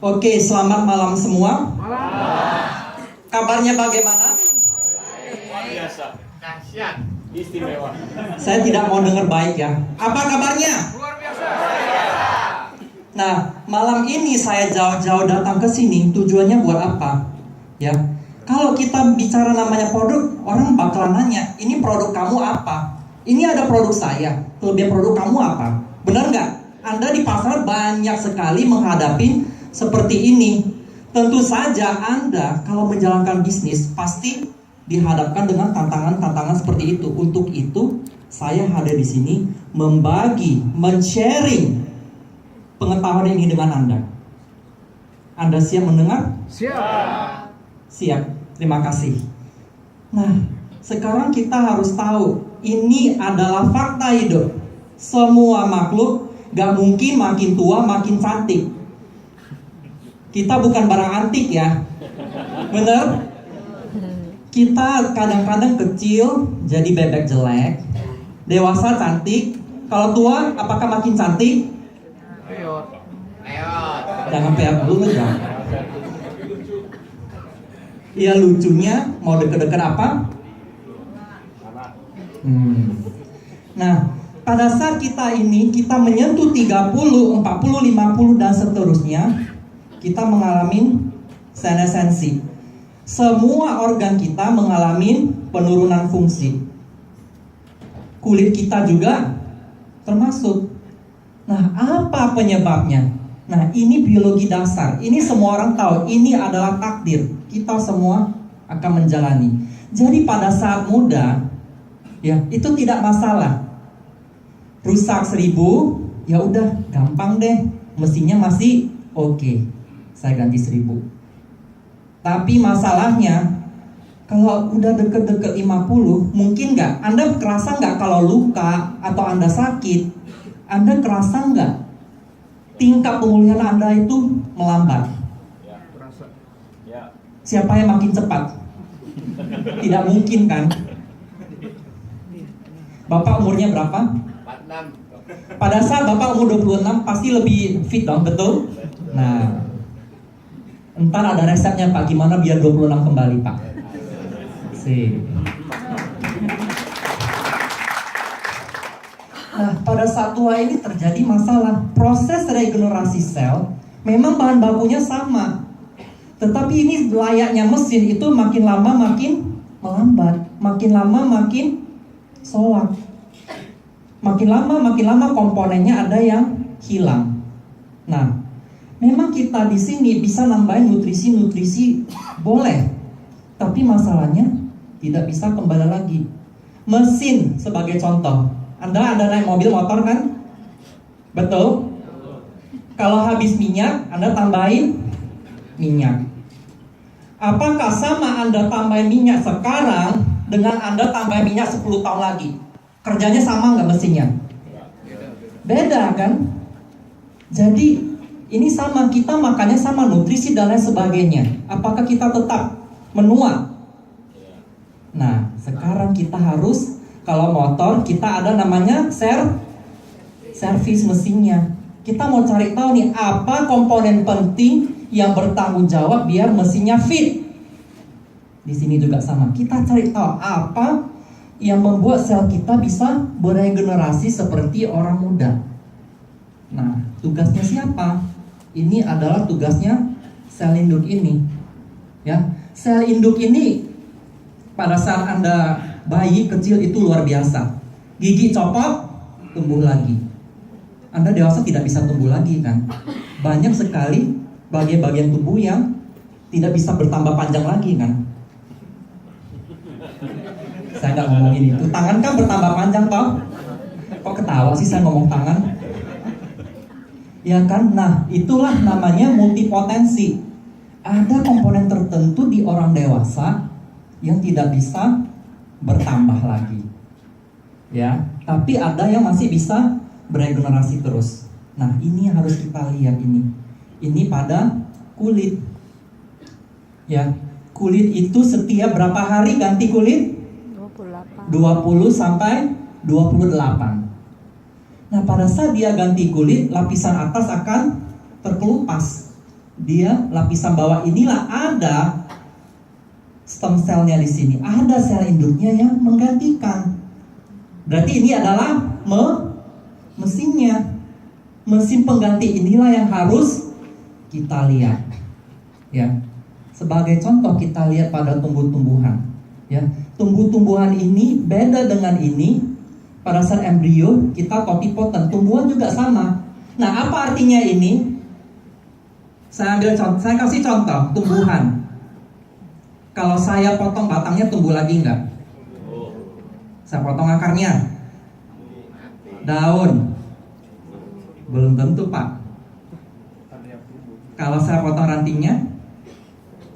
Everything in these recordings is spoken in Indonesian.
Oke, selamat malam semua. Kabarnya bagaimana? Luar biasa, dahsyat, istimewa. Saya tidak mau dengar baik ya. Apa kabarnya? Luar biasa. Nah, malam ini saya jauh-jauh datang ke sini tujuannya buat apa? Ya. Kalau kita bicara namanya produk, orang bakalan nanya, ini produk kamu apa? Ini ada produk saya, kelebihan produk kamu apa? Benar nggak? Anda di pasar banyak sekali menghadapi seperti ini. Tentu saja Anda kalau menjalankan bisnis pasti dihadapkan dengan tantangan-tantangan seperti itu. Untuk itu, saya hadir di sini membagi, men-sharing pengetahuan ini dengan Anda. Anda siap mendengar? Siap. Siap, terima kasih. Nah, sekarang kita harus tahu, ini adalah fakta hidup. Semua makhluk gak mungkin makin tua makin cantik. Kita bukan barang antik ya. Bener? Kita kadang-kadang kecil jadi bebek jelek, dewasa cantik. Kalau tua apakah makin cantik? Peot. Jangan peot dulu ya. Ya lucunya mau deket-deket apa? Nah, pada saat kita menyentuh 30, 40, 50 dan seterusnya, kita mengalami senescensi. Semua organ kita mengalami penurunan fungsi. Kulit kita juga termasuk. Nah, apa penyebabnya? Nah, ini biologi dasar. Ini semua orang tahu. Ini adalah takdir. Kita semua akan menjalani. Jadi pada saat muda, ya itu tidak masalah. Rusak 1000, ya udah gampang deh. Mesinnya masih oke. Saya ganti 1000. Tapi masalahnya, kalau udah deket-deket 50, mungkin nggak? Anda kerasa nggak kalau luka atau Anda sakit? Anda kerasa nggak tingkat pemulihan Anda itu melambat? Ya, terasa. Ya. Siapa yang makin cepat? Tidak mungkin kan? Bapak umurnya berapa? 46. Pada saat Bapak umur 26 pasti lebih fit dong, betul? Nah, entar ada resepnya Pak, gimana biar 26 kembali Pak? Sih. Nah, pada saat tua ini terjadi masalah. Proses regenerasi sel memang bahan bakunya sama. Tetapi ini layaknya mesin itu makin lama makin melambat, makin lama makin soak. Makin lama komponennya ada yang hilang. Nah, memang kita di sini bisa nambahin nutrisi boleh. Tapi masalahnya tidak bisa kembali lagi. Mesin sebagai contoh. Anda naik mobil motor kan? Betul? Kalau habis minyak, Anda tambahin minyak. Apakah sama Anda tambahin minyak sekarang dengan Anda tambahin minyak 10 tahun lagi? Kerjanya sama nggak mesinnya? Beda kan? Jadi ini sama, kita makannya sama, nutrisi dan lain sebagainya. Apakah kita tetap menua? Nah, sekarang kita harus, kalau motor kita ada namanya servis mesinnya. Kita mau cari tahu nih apa komponen penting yang bertanggung jawab biar mesinnya fit. Di sini juga sama. Kita cari tahu apa yang membuat sel kita bisa beregenerasi seperti orang muda. Nah, tugasnya siapa? Ini adalah tugasnya sel induk ini. Ya, sel induk ini pada saat Anda bayi kecil itu luar biasa. Gigi copot, tumbuh lagi. Anda dewasa tidak bisa tumbuh lagi kan? Banyak sekali bagian-bagian tubuh yang tidak bisa bertambah panjang lagi kan? Saya nggak ngomongin itu. Tangan kan bertambah panjang toh? Kok ketawa sih saya ngomong tangan? Ya kan? Nah, itulah namanya multipotensi. Ada komponen tertentu di orang dewasa yang tidak bisa bertambah lagi. Ya, tapi ada yang masih bisa beregenerasi terus. Nah, ini harus kita lihat ini. Ini pada kulit. Ya, kulit itu setiap berapa hari ganti kulit? 20 sampai 28. Nah, pada saat dia ganti kulit, lapisan atas akan terkelupas. Dia lapisan bawah inilah ada stem cell-nya di sini, ada sel induknya yang menggantikan. Berarti ini adalah mesinnya. Mesin pengganti inilah yang harus kita lihat. Ya. Sebagai contoh kita lihat pada tumbuh-tumbuhan. Ya. Tumbuh-tumbuhan ini beda dengan ini. Pada saat embrio kita totipotent, tumbuhan juga sama. Nah, apa artinya ini? Saya kasih contoh tumbuhan. Kalau saya potong batangnya tumbuh lagi enggak? Saya potong akarnya, daun, belum tentu Pak. Kalau saya potong rantingnya,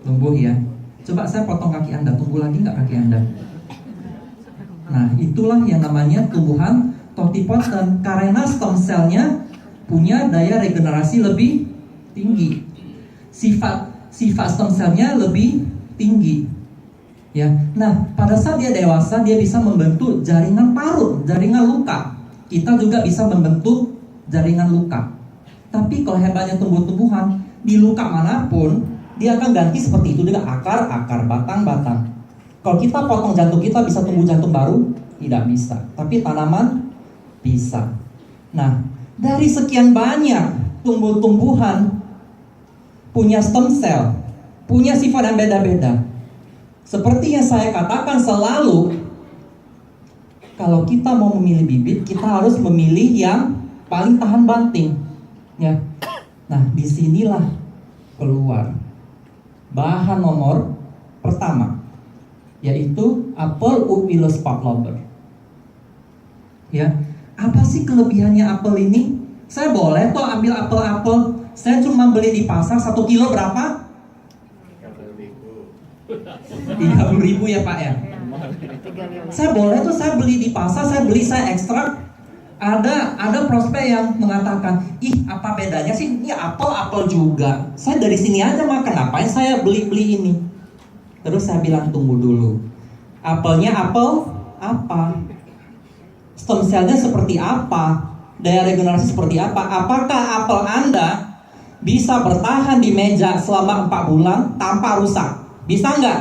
tumbuh ya. Coba saya potong kaki Anda, tumbuh lagi nggak kaki Anda? Nah, itulah yang namanya tumbuhan totipotent, karena stem cell-nya punya daya regenerasi lebih tinggi. Sifat stem cell-nya lebih tinggi. Ya. Nah, pada saat dia dewasa, dia bisa membentuk jaringan parut, jaringan luka. Kita juga bisa membentuk jaringan luka. Tapi kalau hebatnya tumbuh-tumbuhan, di luka manapun dia akan ganti seperti itu juga, akar, batang. Kalau kita potong jantung kita, bisa tumbuh jantung baru? Tidak bisa. Tapi tanaman bisa. Nah, dari sekian banyak tumbuh-tumbuhan punya stem cell, punya sifat yang beda-beda. Seperti yang saya katakan selalu, kalau kita mau memilih bibit, kita harus memilih yang paling tahan banting. Ya. Nah, disinilah keluar bahan nomor pertama, yaitu apel Upilus Pavlover. Ya, apa sih kelebihannya apel ini? Saya boleh kok ambil apel-apel. Saya cuma beli di pasar 1 kilo berapa? 30.000 ya Pak ya. Saya boleh tuh, saya beli di pasar, saya ekstrak. Ada prospek yang mengatakan, ih apa bedanya sih? Ini apel juga. Saya dari sini aja makan, ngapain saya beli ini? Terus saya bilang tunggu dulu. Apelnya apel apa? Stem cell-nya seperti apa? Daya regenerasi seperti apa? Apakah apel Anda bisa bertahan di meja selama 4 bulan tanpa rusak? Bisa nggak?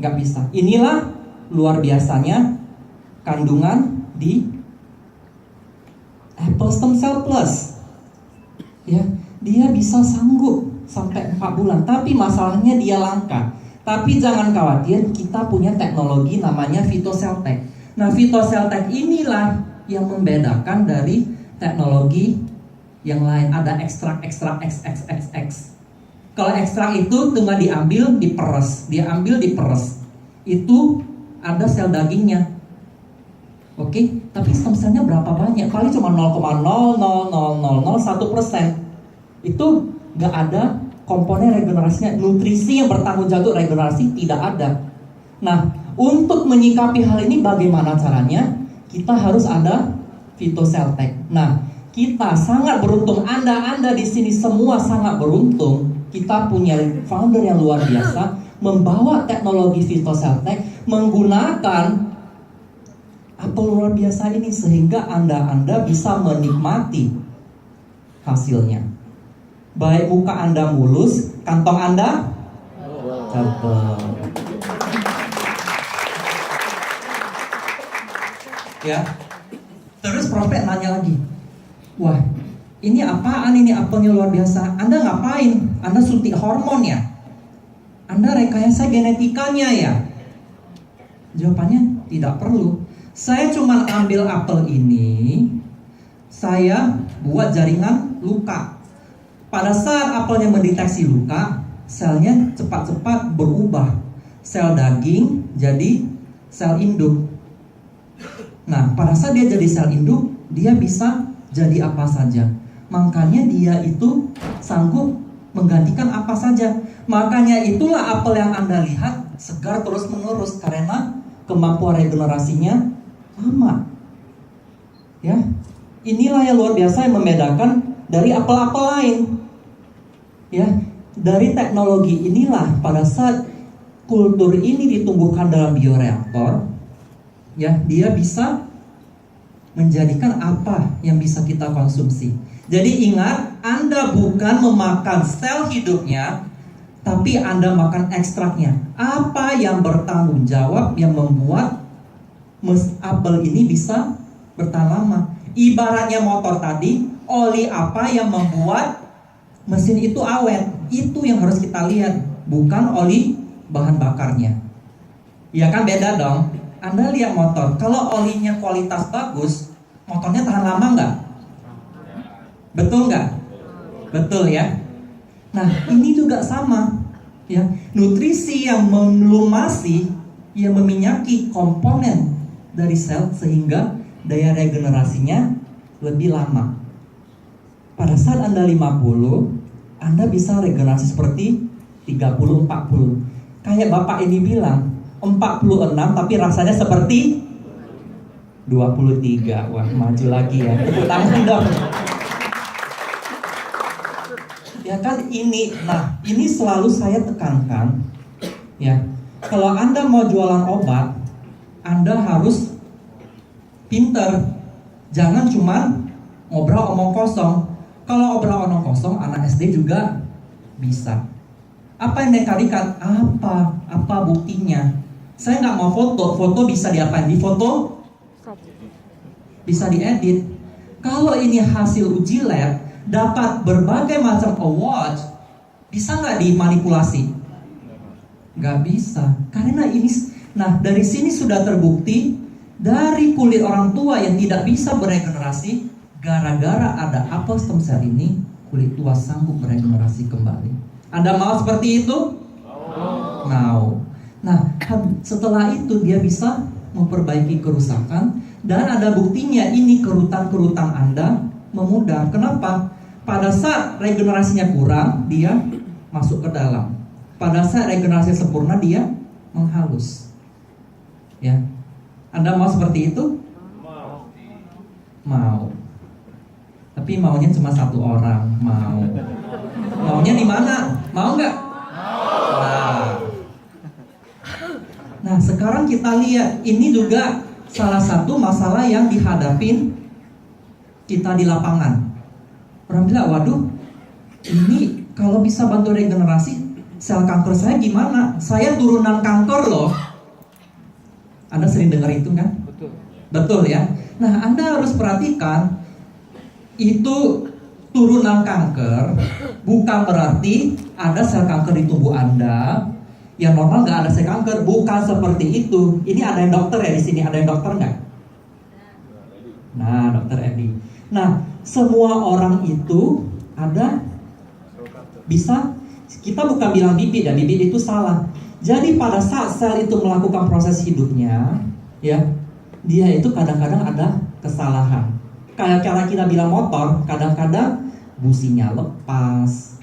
Nggak bisa. Inilah luar biasanya kandungan di Apple Stem Cell Plus. Ya, dia bisa sanggup sampai 4 bulan. Tapi masalahnya dia langka. Tapi jangan khawatir, kita punya teknologi namanya PhytoCellTech. Nah, PhytoCellTech inilah yang membedakan dari teknologi yang lain. Ada ekstrak XXXX. Kalau ekstrak itu cuma diambil, diperes. Itu ada sel dagingnya. Oke, tapi stem cell-nya berapa banyak? Paling cuma 0,00001%. Itu nggak ada komponen regenerasinya. Nutrisi yang bertanggung jawab untuk regenerasi tidak ada. Nah, untuk menyikapi hal ini bagaimana caranya? Kita harus ada PhytoCellTech. Nah, kita sangat beruntung. Anda di sini semua sangat beruntung. Kita punya founder yang luar biasa, membawa teknologi PhytoCellTech, menggunakan apel luar biasa ini sehingga Anda bisa menikmati hasilnya. Baik muka Anda mulus, kantong Anda cakep. Ya. Terus prospek nanya lagi, wah, ini apaan ini apelnya luar biasa? Anda ngapain? Anda suntik hormon ya? Anda rekayasa genetikanya ya? Jawabannya tidak perlu. Saya cuma ambil apel ini, saya buat jaringan luka. Pada saat apelnya mendeteksi luka, selnya cepat-cepat berubah. Sel daging jadi sel induk. Nah, pada saat dia jadi sel induk, dia bisa jadi apa saja. Makanya dia itu sanggup menggantikan apa saja. Makanya itulah apel yang Anda lihat segar terus-menerus, karena kemampuan regenerasinya lama. Ya, inilah yang luar biasa yang membedakan dari apel-apel lain. Ya, dari teknologi inilah pada saat kultur ini ditumbuhkan dalam bioreaktor, ya, dia bisa menjadikan apa yang bisa kita konsumsi. Jadi ingat, Anda bukan memakan sel hidupnya, tapi Anda makan ekstraknya. Apa yang bertanggung jawab yang membuat apel ini bisa bertahan lama? Ibaratnya motor tadi, oli apa yang membuat mesin itu awet? Itu yang harus kita lihat, bukan oli bahan bakarnya. Ya kan, beda dong. Anda lihat motor, kalau olinya kualitas bagus, motornya tahan lama nggak? Betul nggak? Betul ya. Nah, ini juga sama ya. Nutrisi yang melumasi, yang meminyaki komponen dari sel sehingga daya regenerasinya lebih lama. Pada saat Anda 50, Anda bisa regenerasi seperti 30-40. Kayak Bapak ini bilang 46 tapi rasanya seperti 23. Wah, maju lagi ya. Tepuk tangan dong. Ya kan, ini selalu saya tekankan ya. Kalau Anda mau jualan obat, Anda harus pinter. Jangan cuma ngobrol omong kosong. Kalau ngobrol omong kosong, anak SD juga bisa. Apa yang dikalikan? Apa buktinya? Saya nggak mau foto bisa diapain? Di foto bisa diedit. Kalau ini hasil uji lab, dapat berbagai macam award, bisa nggak dimanipulasi? Nggak bisa, karena ini. Nah, dari sini sudah terbukti dari kulit orang tua yang tidak bisa beregenerasi, gara-gara ada apel stem cell ini, kulit tua sanggup beregenerasi kembali. Anda mau seperti itu? Mau. Nah, setelah itu dia bisa memperbaiki kerusakan, dan ada buktinya ini kerutan-kerutan Anda memudar. Kenapa? Pada saat regenerasinya kurang, dia masuk ke dalam. Pada saat regenerasi sempurna, dia menghalus. Ya, Anda mau seperti itu? Mau. Tapi maunya cuma satu orang. Maunya di mana? Mau nggak? Nah, sekarang kita lihat, ini juga salah satu masalah yang dihadapin kita di lapangan. Orang bilang, waduh, ini kalau bisa bantu regenerasi sel kanker saya gimana? Saya turunan kanker loh. Anda sering dengar itu kan? Betul ya. Nah, Anda harus perhatikan, itu turunan kanker bukan berarti ada sel kanker di tubuh Anda. Yang normal nggak ada sel kanker, bukan seperti itu. Ini ada yang dokter ya di sini, ada yang dokter nggak? Nah, dokter Edi. Nah, semua orang itu ada bisa, kita bukan bilang bibit ya, bibit itu salah. Jadi pada saat sel itu melakukan proses hidupnya, ya, dia itu kadang-kadang ada kesalahan. Kayak cara kita bilang motor, kadang-kadang businya lepas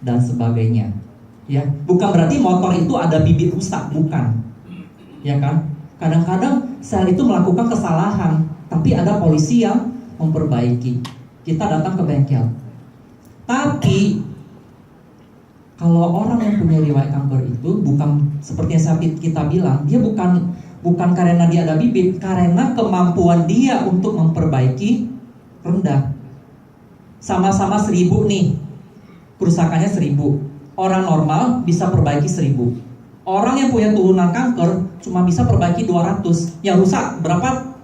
dan sebagainya. Ya, bukan berarti motor itu ada bibit rusak, bukan. Ya kan? Kadang-kadang sel itu melakukan kesalahan, tapi ada polisi yang memperbaiki. Kita datang ke bengkel. Tapi kalau orang yang punya riwayat kanker itu bukan seperti yang kita bilang, dia bukan karena dia ada bibit, karena kemampuan dia untuk memperbaiki rendah. Sama-sama 1000 nih, kerusakannya 1000. Orang normal bisa perbaiki 1000. Orang yang punya turunan kanker cuma bisa perbaiki 200. Yang rusak berapa?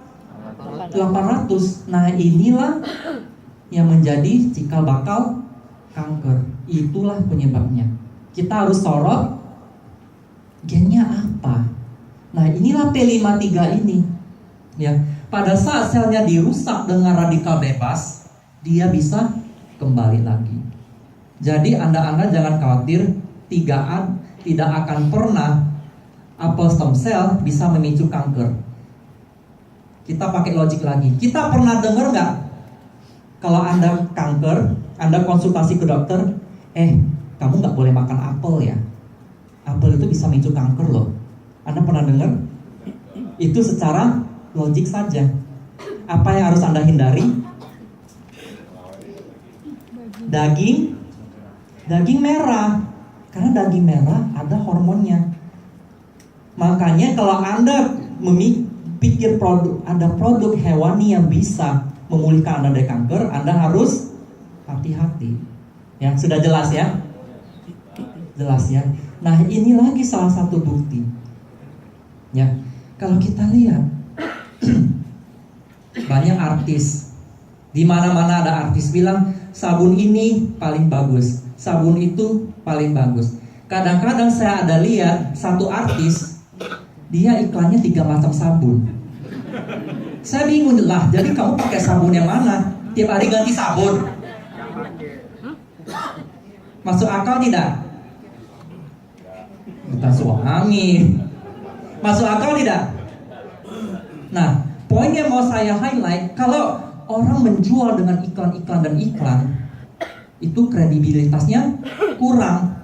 800. Nah, inilah yang menjadi cikal bakal kanker. Itulah penyebabnya. Kita harus sorot gennya apa. Nah, inilah P53 ini. Ya, pada saat selnya dirusak dengan radikal bebas, dia bisa kembali lagi. Jadi Anda jangan khawatir, tidak akan pernah apel stem cell bisa memicu kanker. Kita pakai logik lagi. Kita pernah dengar nggak? Kalau Anda kanker, Anda konsultasi ke dokter, kamu nggak boleh makan apel ya. Apel itu bisa memicu kanker loh. Anda pernah dengar? Itu secara logik saja. Apa yang harus Anda hindari? Daging merah. Karena daging merah ada hormonnya. Makanya kalau Anda pikir ada produk hewani yang bisa memulihkan Anda dari kanker, Anda harus Hati-hati. Ya, sudah jelas ya? Jelas ya. Nah, ini lagi salah satu bukti. Ya, kalau kita lihat banyak artis, di mana-mana ada artis bilang sabun ini paling bagus, sabun itu paling bagus. Kadang-kadang saya ada lihat satu artis, dia iklannya 3 macam sabun. Saya bingung lah, jadi kamu pakai sabun yang mana? Tiap hari ganti sabun. Masuk akal tidak? Bukan suami. Masuk akal tidak? Nah, poin yang mau saya highlight, kalau orang menjual dengan iklan-iklan dan iklan, itu kredibilitasnya kurang.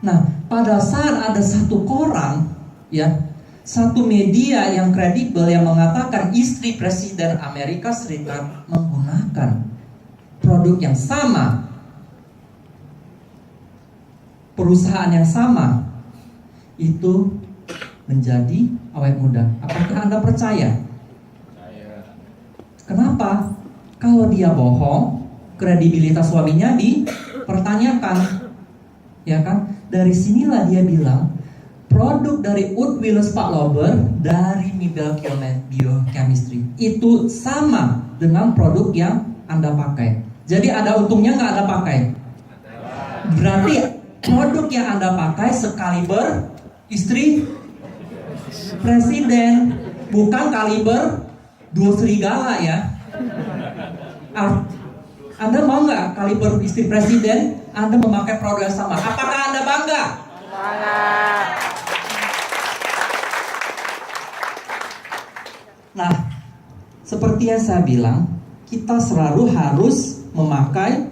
Nah, pada saat ada satu koran, ya, satu media yang kredibel yang mengatakan istri Presiden Amerika Serikat menggunakan produk yang sama, perusahaan yang sama, itu menjadi awet muda. Apakah Anda percaya? Kenapa? Kalau dia bohong, kredibilitas suaminya dipertanyakan. Ya kan? Dari sinilah dia bilang, produk dari Wood Willis Patlober dari Mibel Biochemistry itu sama dengan produk yang Anda pakai. Jadi ada untungnya nggak Anda pakai? Berarti produk yang Anda pakai sekaliber istri Presiden, bukan kaliber dua serigala ya. Anda mau nggak kaliber istri Presiden Anda memakai produk yang sama? Apakah Anda bangga? Nah, seperti yang saya bilang, kita selalu harus memakai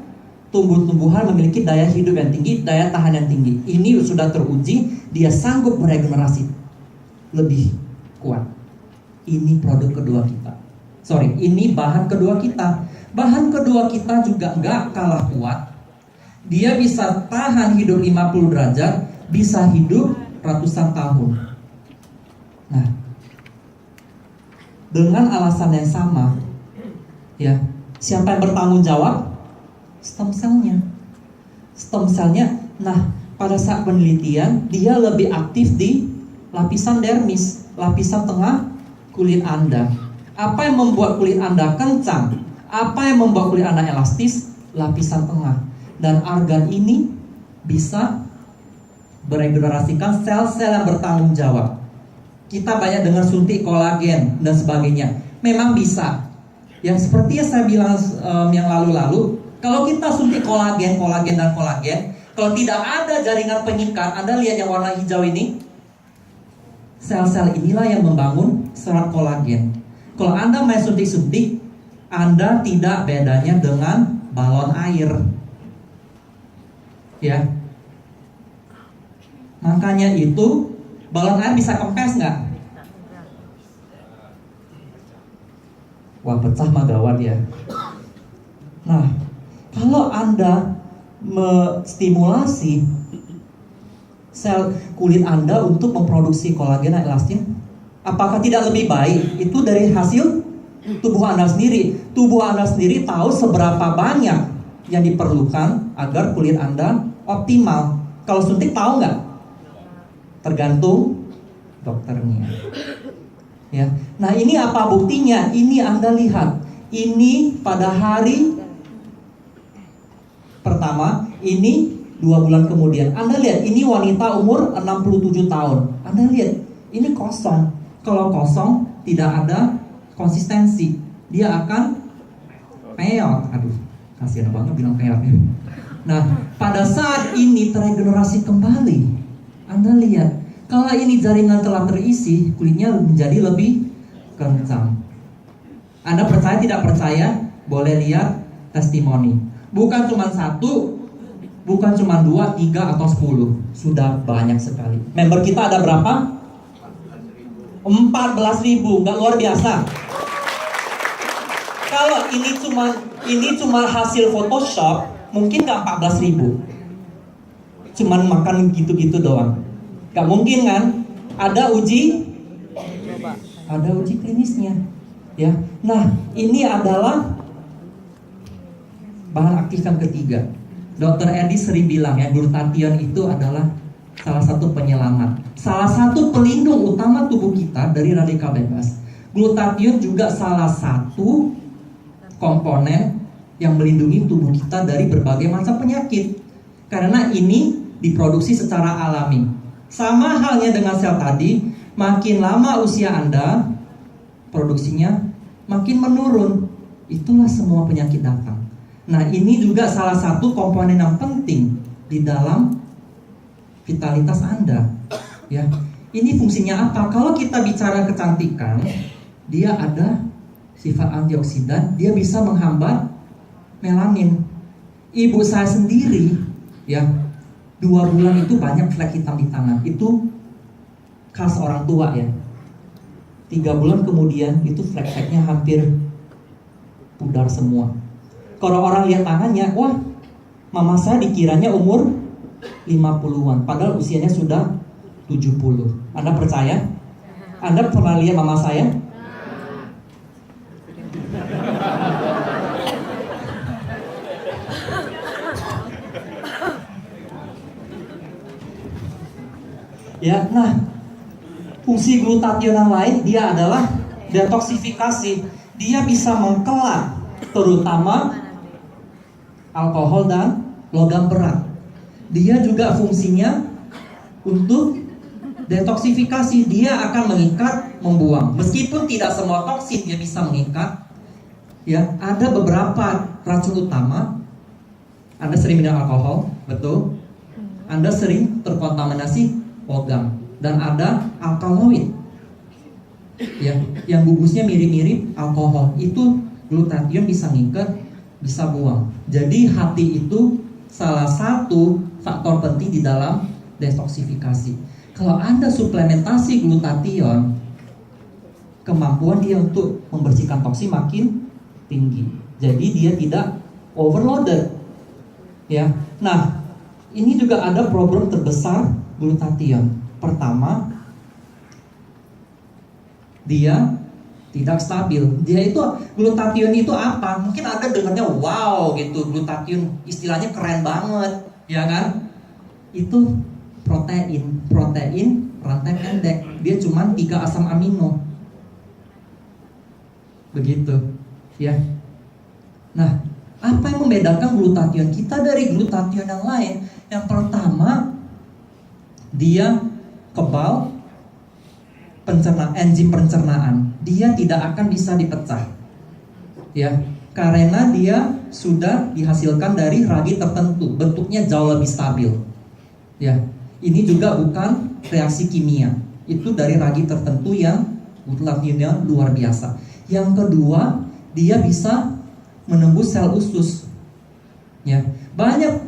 tumbuh-tumbuhan memiliki daya hidup yang tinggi, daya tahan yang tinggi. Ini sudah teruji, dia sanggup meregenerasi lebih kuat. Ini produk kedua kita. Ini bahan kedua kita. Bahan kedua kita juga nggak kalah kuat. Dia bisa tahan hidup 50 derajat, bisa hidup ratusan tahun. Nah, dengan alasan yang sama, ya, siapa yang bertanggung jawab? Stem cell-nya. Stem cell-nya, nah, pada saat penelitian, dia lebih aktif di lapisan dermis, lapisan tengah kulit Anda. Apa yang membuat kulit Anda kencang? Apa yang membuat kulit Anda elastis? Lapisan tengah. Dan organ ini bisa beregenerasikan sel-sel yang bertanggung jawab. Kita banyak dengar suntik kolagen dan sebagainya. Memang bisa. Yang seperti yang saya bilang yang lalu-lalu, kalau kita suntik kolagen, kalau tidak ada jaringan pengikat, Anda lihat yang warna hijau ini, sel-sel inilah yang membangun serat kolagen. Kalau Anda main suntik-suntik, Anda tidak bedanya dengan balon air. Ya. Makanya itu, balon air bisa kempes nggak? Wah, pecah mah gawat ya. Nah, kalau Anda menstimulasi sel kulit Anda untuk memproduksi kolagen dan elastin, apakah tidak lebih baik? Itu dari hasil tubuh Anda sendiri. Tubuh Anda sendiri tahu seberapa banyak yang diperlukan agar kulit Anda optimal. Kalau suntik tahu nggak? Tergantung dokternya. Ya. Nah, ini apa buktinya? Ini Anda lihat. Ini pada hari pertama, ini 2 bulan kemudian. Anda lihat, ini wanita umur 67 tahun. Anda lihat, ini kosong. Kalau kosong, tidak ada konsistensi. Dia akan peot. Aduh, kasihan banget bilang peotnya. Nah, pada saat ini teregenerasi kembali, Anda lihat, kalau ini jaringan telah terisi, kulitnya menjadi lebih kencang. Anda percaya tidak percaya? Boleh lihat testimoni. Bukan cuma 1, bukan cuma 2, 3, atau 10. Sudah banyak sekali. Member kita ada berapa? 14.000, nggak luar biasa. Kalau ini cuma hasil Photoshop, mungkin nggak 14.000. Cuman makan gitu-gitu doang. Nggak mungkin kan? Ada uji klinisnya. Ya. Nah, ini adalah bahan aktif yang ketiga. Dr. Edi sering bilang ya, glutathione itu adalah salah satu penyelamat, salah satu pelindung utama tubuh kita dari radikal bebas. Glutathione juga salah satu komponen yang melindungi tubuh kita dari berbagai macam penyakit, karena ini diproduksi secara alami. Sama halnya dengan sel tadi, makin lama usia Anda, produksinya makin menurun. Itulah semua penyakit datang. Nah, ini juga salah satu komponen yang penting di dalam vitalitas Anda. Ya, ini fungsinya apa? Kalau kita bicara kecantikan, dia ada sifat antioksidan, dia bisa menghambat melanin. Ibu saya sendiri, ya, 2 bulan itu banyak flek hitam di tangan. Itu khas orang tua ya. 3 bulan kemudian itu flek-fleknya hampir pudar semua. Kalau orang lihat tangannya, wah, mama saya dikiranya umur 50-an, padahal usianya sudah 70. Anda percaya? Anda pernah lihat mama saya? Ya, nah, fungsi glutathione yang lain, dia adalah detoksifikasi. Dia bisa mengkelak terutama alkohol dan logam berat. Dia juga fungsinya untuk detoksifikasi. Dia akan mengikat, membuang. Meskipun tidak semua toksin dia bisa mengikat. Ya, ada beberapa racun utama. Anda sering minum alkohol, betul? Anda sering terkontaminasi logam, dan ada alkaloid. Ya, yang bungkusnya mirip-mirip alkohol. Itu glutathione bisa ngikat, bisa buang. Jadi hati itu salah satu faktor penting di dalam detoksifikasi. Kalau Anda suplementasi glutathione, kemampuan dia untuk membersihkan toksin makin tinggi. Jadi dia tidak overloaded. Ya. Nah, ini juga ada problem terbesar glutathione. Pertama, dia tidak stabil. Dia itu, glutathione itu apa? Mungkin Anda dengarnya wow gitu, glutathione istilahnya keren banget, ya kan? Itu protein rantai pendek. Dia cuma 3 asam amino. Begitu, ya. Nah, apa yang membedakan glutathione kita dari glutathione yang lain? Yang pertama, dia kebal enzim pencernaan. Dia tidak akan bisa dipecah, ya, karena dia sudah dihasilkan dari ragi tertentu, bentuknya jauh lebih stabil. Ya, ini juga bukan reaksi kimia, itu dari ragi tertentu yang glutathione luar biasa. Yang kedua, dia bisa menembus sel usus. Ya, banyak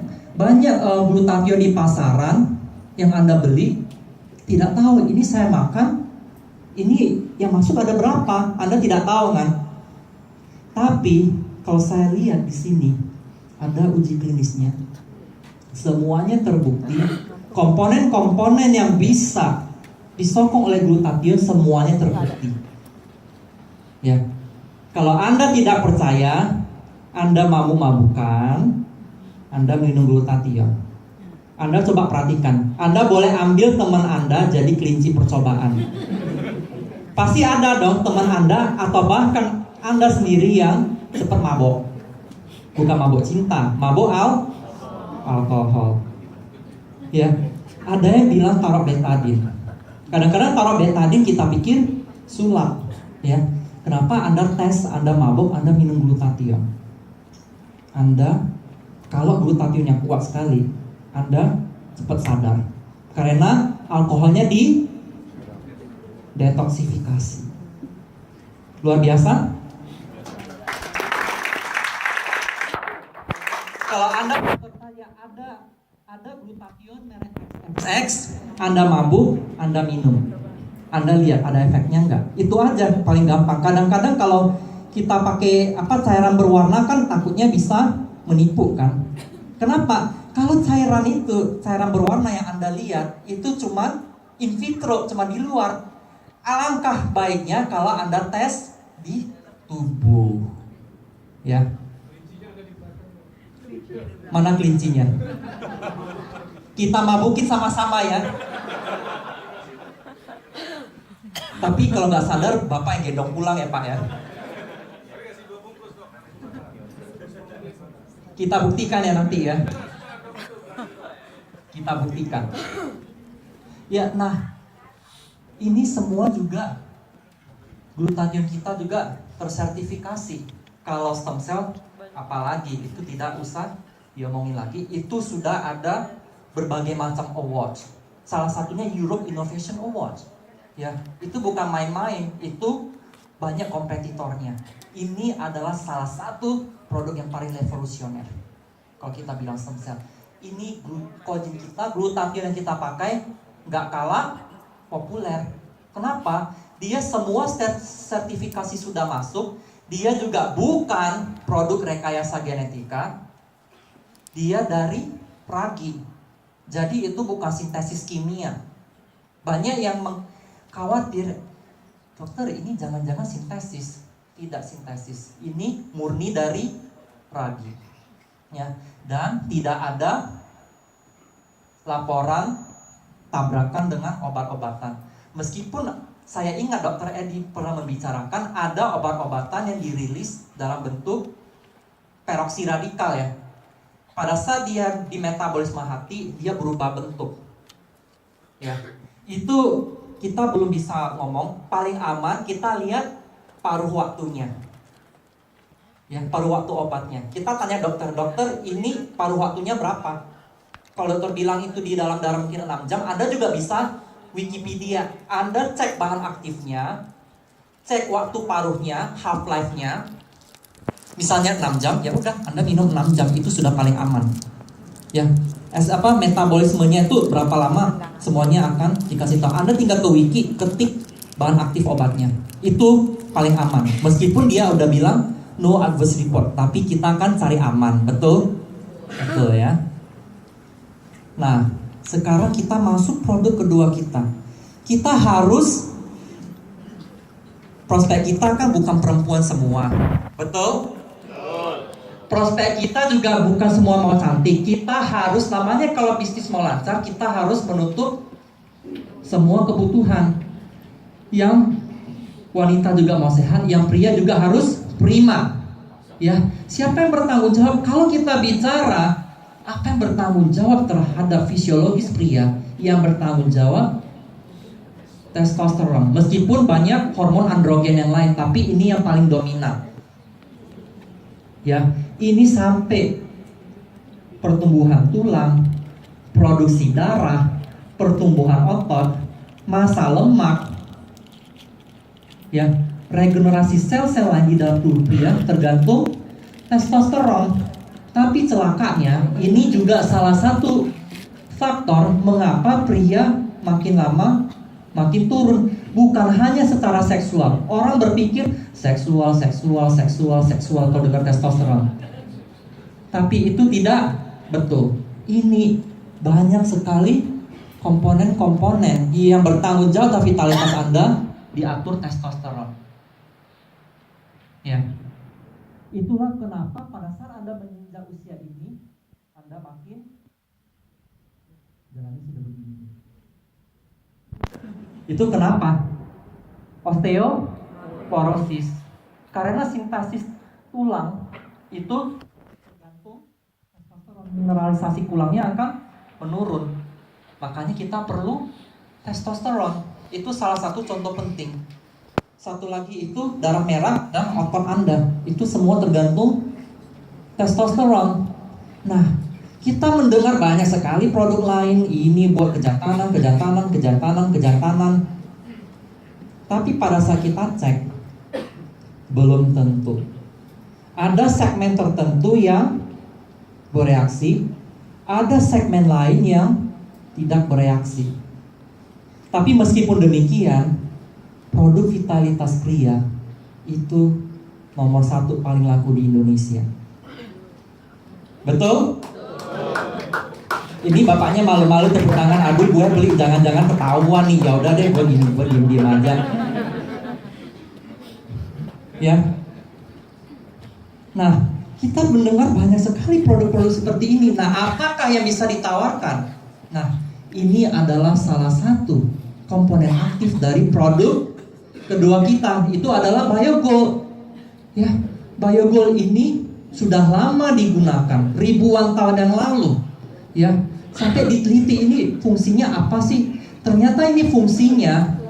glutathione di pasaran yang Anda beli, tidak tahu ini saya makan, ini yang masuk ada berapa, Anda tidak tahu kan? Tapi kalau saya lihat di sini ada uji klinisnya, semuanya terbukti komponen-komponen yang bisa disokong oleh glutathione semuanya terbukti. Ya, kalau Anda tidak percaya, Anda mabuk-mabukan, Anda minum glutathione. Anda coba perhatikan, Anda boleh ambil teman Anda jadi kelinci percobaan. Pasti ada dong teman Anda atau bahkan Anda sendiri yang cepat mabok. Bukan mabok cinta, mabok alkohol. Ya, ada yang bilang taruh betadin. Kadang-kadang taruh betadin kita pikir sulap, ya. Kenapa Anda tes, Anda mabok, Anda minum glutathione? Anda, kalau glutathione yang kuat sekali, Anda cepat sadar. Karena alkoholnya di detoksifikasi. Luar biasa. Kalau Anda bertanya ada glutathione merek XX, Anda mabuk, Anda minum. Anda lihat ada efeknya enggak? Itu aja paling gampang. Kadang-kadang kalau kita pakai cairan berwarna kan takutnya bisa menipu kan. Kenapa? Kalau cairan berwarna yang Anda lihat itu cuma in vitro, cuma di luar. Alangkah baiknya kalau Anda tes di tubuh. Ya. Mana kelincinya? Kita mabukin sama-sama ya. Tapi kalau nggak sadar, Bapak yang gendong pulang ya Pak ya. Kita buktikan ya nanti ya. Kita buktikan. Ya, nah ini semua juga glutathione kita juga tersertifikasi. Kalau stem cell, apalagi itu tidak usah diomongin lagi. Itu sudah ada berbagai macam award. Salah satunya Europe Innovation Award. Ya, itu bukan main-main, itu banyak kompetitornya. Ini adalah salah satu produk yang paling revolusioner. Kalau kita bilang stem cell, ini collagen kita, glutathione yang kita pakai nggak kalah populer. Kenapa? Dia semua sertifikasi sudah masuk. Dia juga bukan produk rekayasa genetika. Dia dari ragi. Jadi itu bukan sintesis kimia. Banyak yang khawatir, dokter ini jangan-jangan sintesis. Tidak sintesis, ini murni dari ragi ya. Dan tidak ada laporan tabrakan dengan obat-obatan. Meskipun saya ingat dokter Edi pernah membicarakan ada obat-obatan yang dirilis dalam bentuk peroksi radikal ya. Pada saat dia di metabolisme hati, dia berubah bentuk ya. Itu kita belum bisa ngomong. Paling aman kita lihat paruh waktunya ya, paruh waktu obatnya. Kita tanya dokter, ini paruh waktunya berapa? Kalau dokter bilang itu di dalam darah mungkin 6 jam, Anda juga bisa Wikipedia. Anda cek bahan aktifnya, cek waktu paruhnya, half life-nya. Misalnya 6 jam, ya udah Anda minum 6 jam, itu sudah paling aman ya. Metabolismenya itu berapa lama, semuanya akan dikasih tahu. Anda tinggal ke wiki, ketik bahan aktif obatnya, itu paling aman. Meskipun dia udah bilang no adverse report, tapi kita kan cari aman, betul? Betul ya. Nah, sekarang kita masuk produk kedua kita. Kita harus, prospek kita kan bukan perempuan semua, betul? Prospek kita juga bukan semua mau cantik. Kita harus, namanya kalau bisnis mau lancar, kita harus menutup semua kebutuhan. Yang wanita juga mau sehat, yang pria juga harus prima. Ya, siapa yang bertanggung jawab? Kalau kita bicara apa yang bertanggung jawab terhadap fisiologis pria, yang bertanggung jawab testosteron. Meskipun banyak hormon androgen yang lain, tapi ini yang paling dominan. Ya, ini sampai pertumbuhan tulang, produksi darah, pertumbuhan otot, massa lemak, ya, regenerasi sel-sel lain di dalam tubuh pria tergantung testosteron. Tapi celakanya, ini juga salah satu faktor mengapa pria makin lama makin turun. Bukan hanya secara seksual. Orang berpikir seksual kalau dengar testosteron. Tapi itu tidak betul. Ini banyak sekali komponen-komponen yang bertanggung jawab atas vitalitas Anda diatur testosteron. Ya. Itulah kenapa pada saat Anda menginjak usia ini, Anda makin jalannya sudah begini. Itu kenapa? Osteoporosis. Karena sintesis tulang itu tergantung testosteron, mineralisasi tulangnya akan menurun. Makanya kita perlu testosteron. Itu salah satu contoh penting. Satu lagi itu darah merah dan otot Anda. Itu semua tergantung testosteron. Nah, kita mendengar banyak sekali produk lain, ini buat kejantanan. Tapi pada saat kita cek, belum tentu. Ada segmen tertentu yang bereaksi, ada segmen lain yang tidak bereaksi. Tapi meskipun demikian, produk vitalitas pria itu nomor 1 paling laku di Indonesia. Betul? Ini bapaknya malu-malu tepuk tangan, aduh gue beli jangan-jangan ketahuan nih. Ya udah deh, gue diem aja. Ya. Nah, Kita mendengar banyak sekali produk-produk seperti ini. Nah, apakah yang bisa ditawarkan? Nah, ini adalah salah satu komponen aktif dari produk kedua kita. Itu adalah Biogold. Ya, Biogold ini sudah lama digunakan, ribuan tahun yang lalu. Ya, sampai diteliti ini fungsinya apa sih? Ternyata ini fungsinya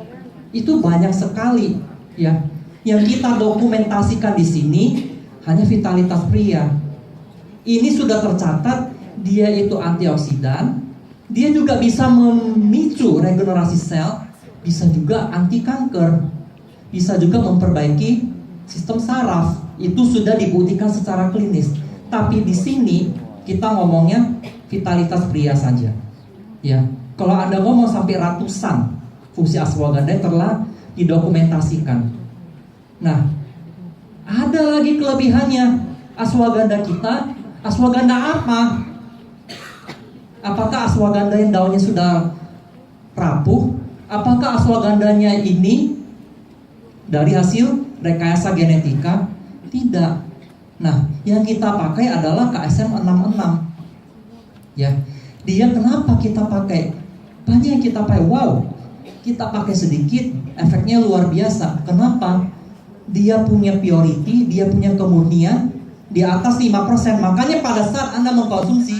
itu banyak sekali. Ya, yang kita dokumentasikan di sini hanya vitalitas pria. Ini sudah tercatat, dia itu antioksidan, dia juga bisa memicu regenerasi sel, bisa juga anti kanker, bisa juga memperbaiki sistem saraf. Itu sudah dibuktikan secara klinis. Tapi di sini kita ngomongnya vitalitas pria saja. Ya, kalau Anda ngomong sampai ratusan fungsi ashwagandha telah didokumentasikan. Nah, ada lagi kelebihannya ashwagandha kita. Ashwagandha apa? Apakah ashwagandha yang daunnya sudah rapuh? Apakah ashwagandhanya ini dari hasil rekayasa genetika? Tidak. Nah, yang kita pakai adalah KSM 66. Ya, dia kenapa kita pakai? Banyak yang kita pakai. Wow, kita pakai sedikit, efeknya luar biasa. Kenapa? Dia punya purity, dia punya kemurnian di atas 5%. Makanya pada saat Anda mengkonsumsi,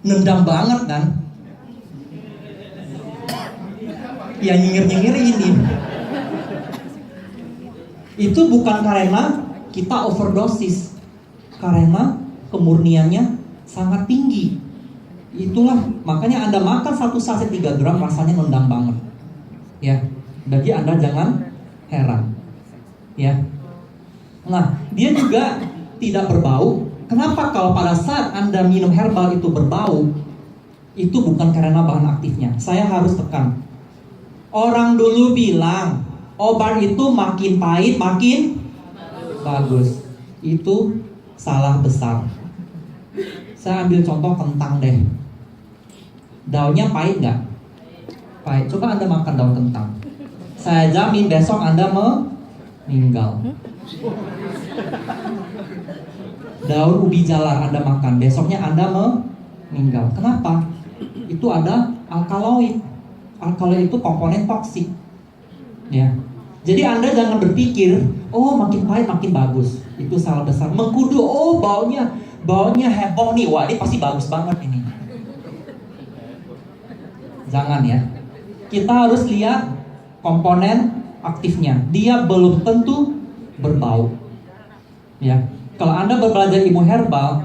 nendang banget kan? Ya, nyengir-nyengir ini. Itu bukan karena kita overdosis, karena kemurniannya sangat tinggi. Itulah makanya Anda makan satu saset 3 gram rasanya nendang banget. Ya, bagi Anda jangan heran. Ya. Nah, dia juga tidak berbau. Kenapa kalau pada saat Anda minum herbal itu berbau? Itu bukan karena bahan aktifnya. Saya harus tekan. Orang dulu bilang obat itu makin pahit makin bagus. Itu salah besar. Saya ambil contoh kentang deh. Daunnya pahit nggak? Pahit. Coba Anda makan daun kentang. Saya jamin besok Anda meninggal. Daun ubi jalar Anda makan, besoknya Anda meninggal. Kenapa? Itu ada alkaloid. Alkaloid itu komponen toksik. Ya. Jadi Anda jangan berpikir, oh makin pahit makin bagus. Itu salah besar. Mengkudu, oh baunya heboh nih. Wah, ini pasti bagus banget ini. Jangan ya. Kita harus lihat komponen aktifnya. Dia belum tentu berbau. Ya. Kalau Anda belajar ilmu herbal,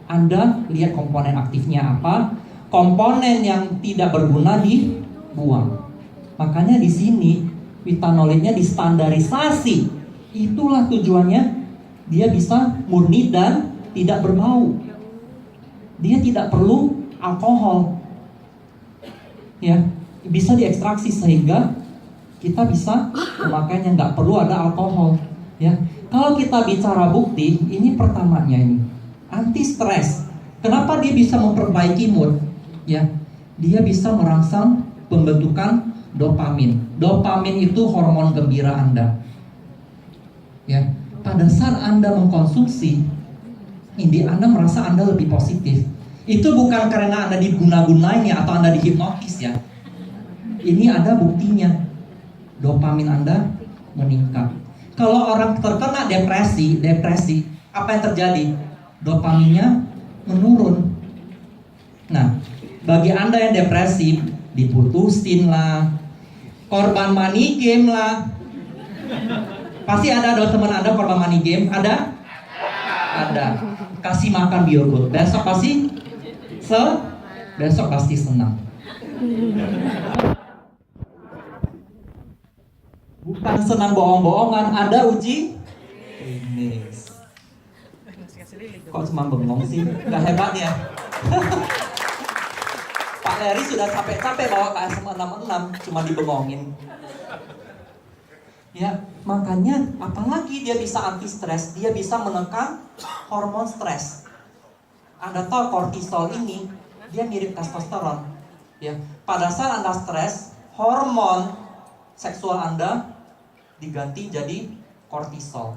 Anda lihat komponen aktifnya apa. Komponen yang tidak berguna dibuang. Makanya di sini vitanolitnya distandarisasi. Itulah tujuannya. Dia bisa murni dan tidak berbau. Dia tidak perlu alkohol. Ya, bisa diekstraksi sehingga kita bisa memakainya, nggak perlu ada alkohol. Ya, kalau kita bicara bukti, ini pertamanya ini anti stres. Kenapa dia bisa memperbaiki mood? Ya, dia bisa merangsang pembentukan dopamin. Dopamin itu hormon gembira Anda. Ya, pada saat Anda mengkonsumsi ini, Anda merasa Anda lebih positif. Itu bukan karena Anda diguna-gunainya atau Anda dihipnotis ya. Ini ada buktinya. Dopamin Anda meningkat. Kalau orang terkena depresi, apa yang terjadi? Dopaminnya menurun. Nah, bagi Anda yang depresi, diputusin lah, korban money game lah. Pasti ada dong teman Anda korban money game, ada? Ada. Kasih makan Biogold. Besok pasti senang. Bukan senang bohong-bohongan, ada uji klinis. Kok cuma bengong sih? Gak hebat ya? Pak Leri sudah capek-capek bawa KSM 66, cuma dibengongin. Ya, makanya apalagi dia bisa anti stres, dia bisa menekan hormon stres. Anda tahu kortisol ini dia mirip testosteron. Ya, pada saat Anda stres, hormon seksual Anda diganti jadi kortisol.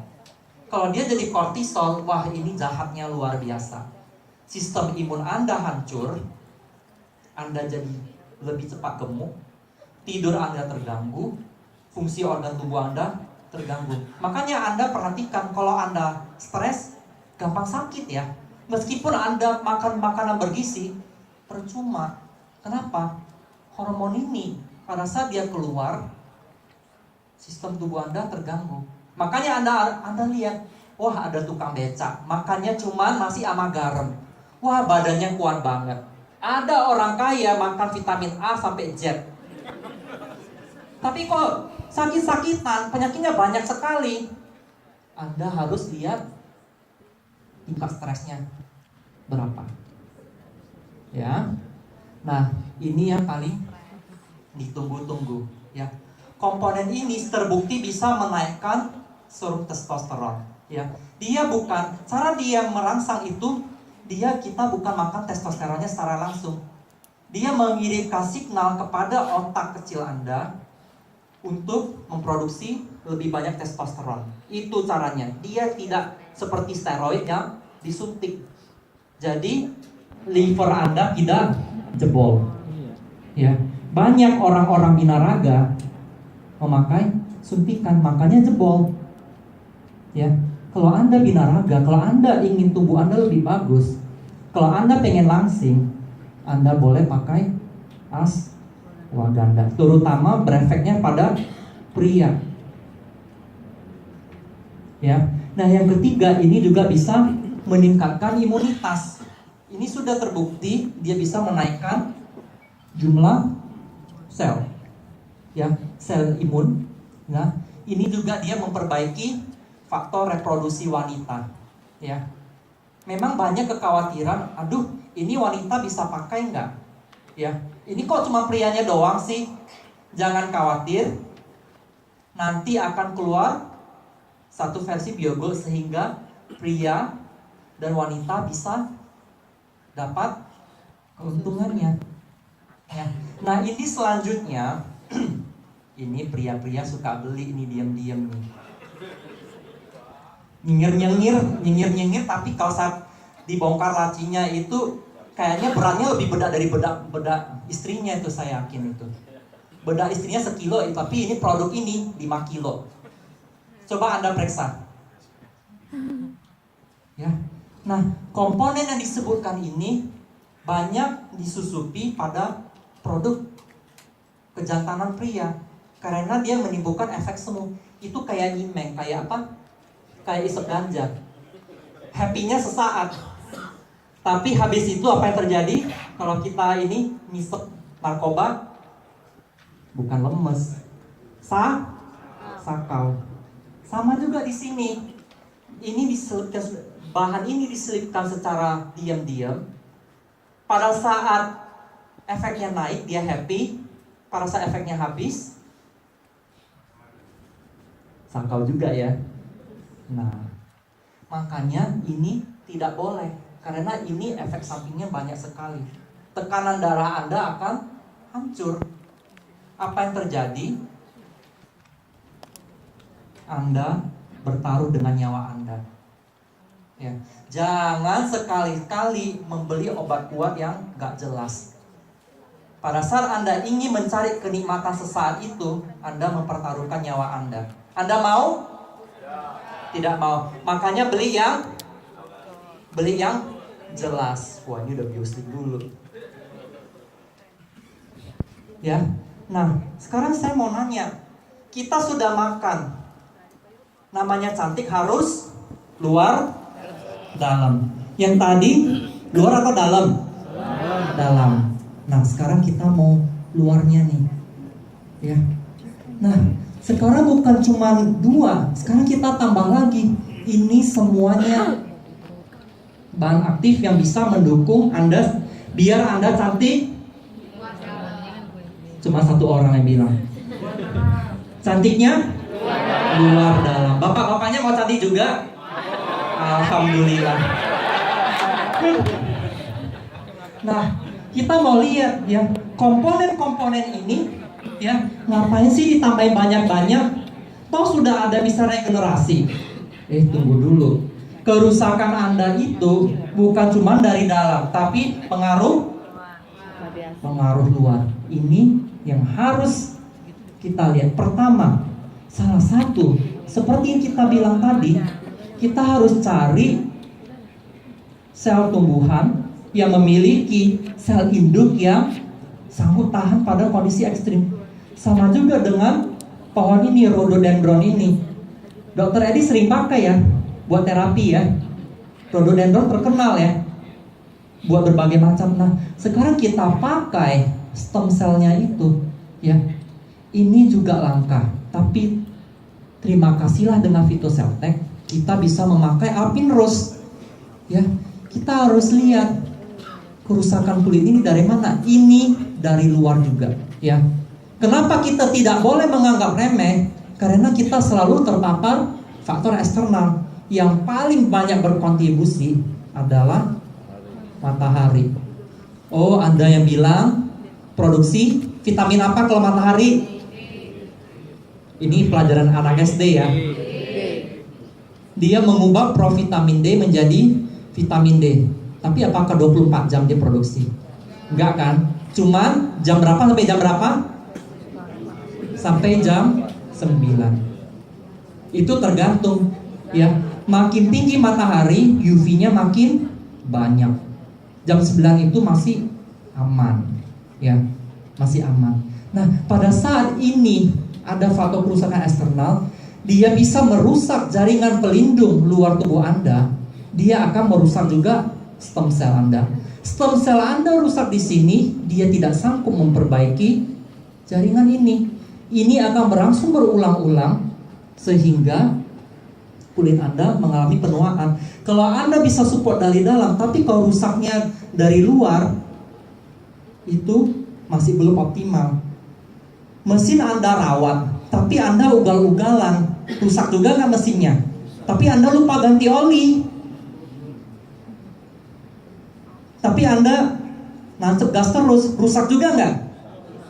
Kalau dia jadi kortisol, wah ini jahatnya luar biasa. Sistem imun Anda hancur, Anda jadi lebih cepat gemuk, tidur Anda terganggu, fungsi organ tubuh Anda terganggu. Makanya Anda perhatikan kalau Anda stres, gampang sakit ya. Meskipun Anda makan makanan bergizi, percuma. Kenapa? Hormon ini pada saat dia keluar, sistem tubuh Anda terganggu. Makanya Anda lihat, wah ada tukang becak, makannya cuman nasi sama garam. Wah badannya kuat banget. Ada orang kaya makan vitamin A sampai Z. Tapi kok sakit-sakitan, penyakitnya banyak sekali. Anda harus lihat tingkat stresnya berapa. Ya. Nah, ini yang paling ditunggu-tunggu ya. Komponen ini terbukti bisa menaikkan serum testosteron ya. Dia bukan cara dia merangsang itu, kita bukan makan testosteronnya secara langsung. Dia mengirimkan signal kepada otak kecil Anda untuk memproduksi lebih banyak testosteron. Itu caranya. Dia tidak seperti steroid yang disuntik. Jadi liver Anda tidak jebol. Ya. Banyak orang-orang binaraga memakai suntikan, makanya jebol. Ya, kalau Anda binaraga, kalau Anda ingin tubuh Anda lebih bagus, kalau Anda pengen langsing, Anda boleh pakai ashwagandha. Terutama berefeknya pada pria. Ya, nah yang ketiga ini juga bisa meningkatkan imunitas. Ini sudah terbukti dia bisa menaikkan jumlah sel. Ya, sel imun. Nah, ini juga dia memperbaiki faktor reproduksi wanita. Ya, memang banyak kekhawatiran. Aduh, ini wanita bisa pakai nggak? Ya, ini kok cuma prianya doang sih? Jangan khawatir. Nanti akan keluar satu versi Biogold sehingga pria dan wanita bisa dapat keuntungannya. Ya. Nah, ini selanjutnya. Ini pria-pria suka beli ini diam-diam nih. Nyengir-nyengir, tapi kalau saat dibongkar lacinya itu kayaknya beratnya lebih bedak dari bedak istrinya itu, saya yakin itu. Bedak istrinya sekilo, tapi ini produk ini 5 kilo. Coba Anda periksa. Ya. Nah, komponen yang disebutkan ini banyak disusupi pada produk kejantanan pria. Karena dia menimbulkan efek semu. Itu kayak nyimeng, kayak apa? Kayak isep ganja. Happy-nya sesaat. Tapi habis itu apa yang terjadi? Kalau kita ini ngisep narkoba, bukan lemes, sakau. Sama juga di sini. Ini diselipkan, bahan ini diselipkan secara diam-diam. Pada saat efeknya naik, dia happy. Pada saat efeknya habis, sakau juga ya. Nah, makanya ini tidak boleh. Karena ini efek sampingnya banyak sekali. Tekanan darah Anda akan hancur. Apa yang terjadi? Anda bertaruh dengan nyawa Anda. Ya. Jangan sekali-kali membeli obat kuat yang gak jelas. Pada saat Anda ingin mencari kenikmatan sesaat itu, Anda mempertaruhkan nyawa Anda. Anda mau? Tidak mau. Makanya beli yang jelas. Wah, ini udah bioslik dulu. Ya. Nah, sekarang saya mau nanya. Kita sudah makan. Namanya cantik harus luar, dalam. Yang tadi luar atau dalam? Dalam. Nah, sekarang kita mau luarnya nih. Ya. Nah, sekarang bukan cuma 2, sekarang kita tambah lagi. Ini semuanya bahan aktif yang bisa mendukung Anda biar Anda cantik. Cuma 1 orang yang bilang. Cantiknya luar dalam. Bapak-bapaknya mau cantik juga? Alhamdulillah. Nah, kita mau lihat ya, komponen-komponen ini ya, ngapain sih ditambahin banyak-banyak? Toh sudah ada bisa regenerasi. Tunggu dulu. Kerusakan Anda itu bukan cuma dari dalam, tapi pengaruh luar. Ini yang harus kita lihat. Pertama, salah satu seperti yang kita bilang tadi, kita harus cari sel tumbuhan yang memiliki sel induk yang sanggup tahan pada kondisi ekstrim. Sama juga dengan pohon ini, rhododendron ini. Dokter Edi sering pakai ya buat terapi ya. Rhododendron terkenal ya buat berbagai macam. Nah, sekarang kita pakai stem cell-nya itu ya. Ini juga langka, tapi terima kasihlah dengan Phytoceltec kita bisa memakai Alpine Rose. Ya, kita harus lihat kerusakan kulit ini dari mana? Ini dari luar juga, ya. Kenapa kita tidak boleh menganggap remeh? Karena kita selalu terpapar faktor eksternal. Yang paling banyak berkontribusi adalah matahari. Oh, Anda yang bilang produksi vitamin apa kalau matahari? Ini pelajaran anak SD ya. Dia mengubah provitamin D menjadi vitamin D. Tapi apakah 24 jam dia produksi? Enggak kan? Cuman jam berapa sampai jam berapa? Sampai jam 9. Itu tergantung ya. Makin tinggi matahari, UV-nya makin banyak. Jam 9 itu masih aman. Ya, masih aman. Nah, pada saat ini ada faktor kerusakan eksternal, dia bisa merusak jaringan pelindung luar tubuh Anda. Dia akan merusak juga stem cell Anda. Stem cell Anda rusak di sini, dia tidak sanggup memperbaiki jaringan ini. Ini akan berlangsung berulang-ulang sehingga kulit Anda mengalami penuaan. Kalau Anda bisa support dari dalam, tapi kalau rusaknya dari luar, itu masih belum optimal. Mesin Anda rawat, tapi Anda ugal-ugalan, rusak juga nggak mesinnya. Tapi Anda lupa ganti oli. Tapi Anda nancep gas terus, rusak juga nggak?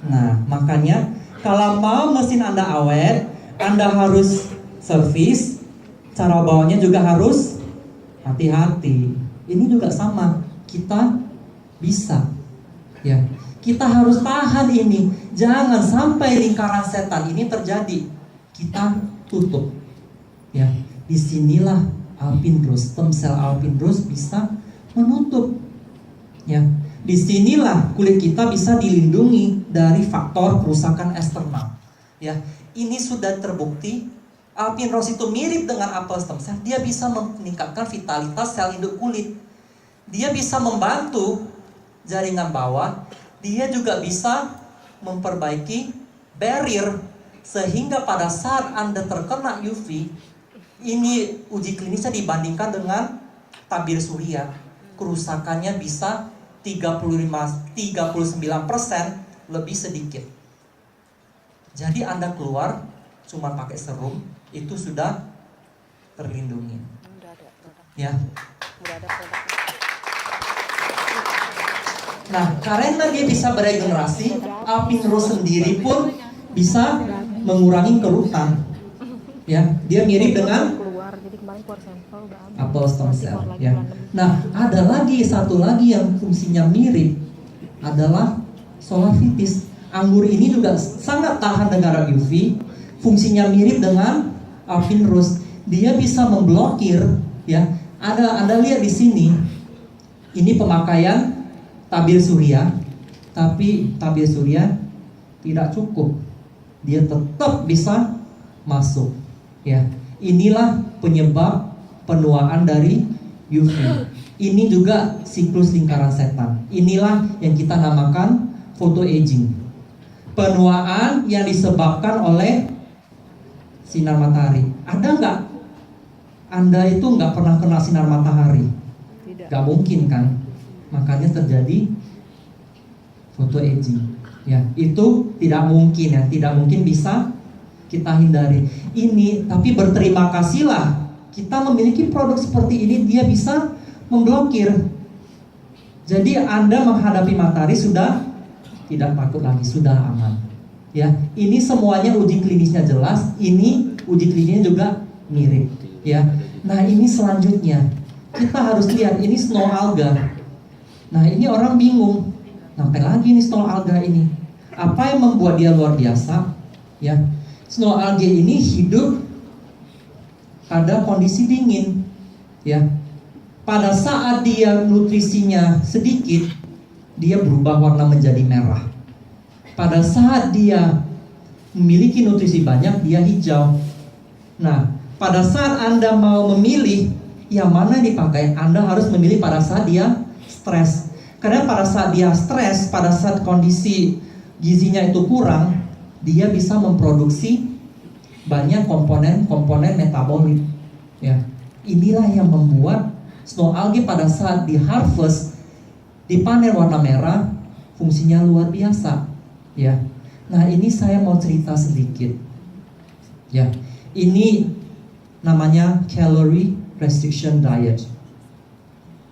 Nah, makanya kalau mau mesin Anda awet, Anda harus servis. Cara bawanya juga harus hati-hati. Ini juga sama, kita bisa, ya. Kita harus tahan ini. Jangan sampai lingkaran setan ini terjadi. Kita tutup. Ya, disinilah Alpine Rose, stem cell Alpine Rose bisa menutup. Ya, disinilah kulit kita bisa dilindungi dari faktor kerusakan eksternal. Ya, ini sudah terbukti. Alpine Rose itu mirip dengan apel stem cell. Dia bisa meningkatkan vitalitas sel induk kulit. Dia bisa membantu jaringan bawah. Dia juga bisa memperbaiki barrier sehingga pada saat Anda terkena UV, ini uji klinisnya dibandingkan dengan tabir surya, kerusakannya bisa 39% lebih sedikit. Jadi Anda keluar cuma pakai serum, itu sudah terlindungi. Ya. Nah, karena dia bisa beregenerasi, Alpine Rose sendiri pun bisa mengurangi kerutan. Ya, dia mirip dengan apel stem cell. Ya. Nah, ada lagi satu lagi yang fungsinya mirip adalah Solatitis. Anggur ini juga sangat tahan dengan UV. Fungsinya mirip dengan Alpine Rose. Dia bisa memblokir. Ya, Anda lihat di sini. Ini pemakaian tabir surya, tapi tabir surya tidak cukup. Dia tetap bisa masuk. Ya, inilah penyebab penuaan dari UV. Ini juga siklus lingkaran setan. Inilah yang kita namakan photoaging. Penuaan yang disebabkan oleh sinar matahari. Ada nggak? Anda itu nggak pernah kena sinar matahari? Nggak mungkin kan? Makanya terjadi photoaging. Ya, itu tidak mungkin ya, tidak mungkin bisa kita hindari. Ini, tapi berterima kasihlah kita memiliki produk seperti ini, dia bisa memblokir. Jadi Anda menghadapi matahari sudah tidak takut lagi, sudah aman. Ya, ini semuanya uji klinisnya jelas, ini uji klinisnya juga mirip. Ya, Nah ini selanjutnya, kita harus lihat ini snow alga. Nah ini orang bingung, ngapain lagi nih snow alga ini? Apa yang membuat dia luar biasa? Ya, snow algae ini hidup pada kondisi dingin. Ya, pada saat dia nutrisinya sedikit, dia berubah warna menjadi merah. Pada saat dia memiliki nutrisi banyak, dia hijau. Nah, pada saat Anda mau memilih yang mana yang dipakai, Anda harus memilih pada saat dia stres. Karena pada saat dia stres, pada saat kondisi gizinya itu kurang, dia bisa memproduksi banyak komponen metabolit. Ya, inilah yang membuat snow algae pada saat di harvest, dipanen warna merah, fungsinya luar biasa. Ya, nah ini saya mau cerita sedikit. Ya, ini namanya calorie restriction diet.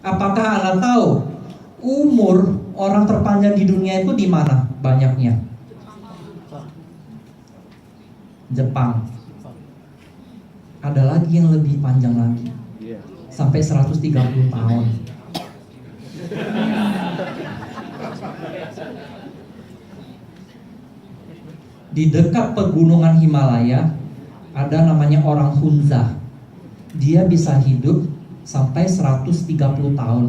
Apakah Anda tahu umur orang terpanjang di dunia itu di mana banyaknya? Jepang. Ada lagi yang lebih panjang lagi, sampai 130 tahun. Di dekat pegunungan Himalaya ada namanya orang Hunza. Dia bisa hidup sampai 130 tahun.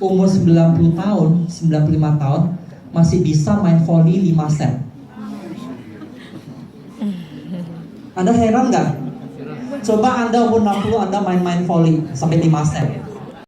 Umur 90 tahun, 95 tahun masih bisa main volley 5 set. Anda heran nggak? Coba Anda umur 60, Anda main volley sampai 5 set.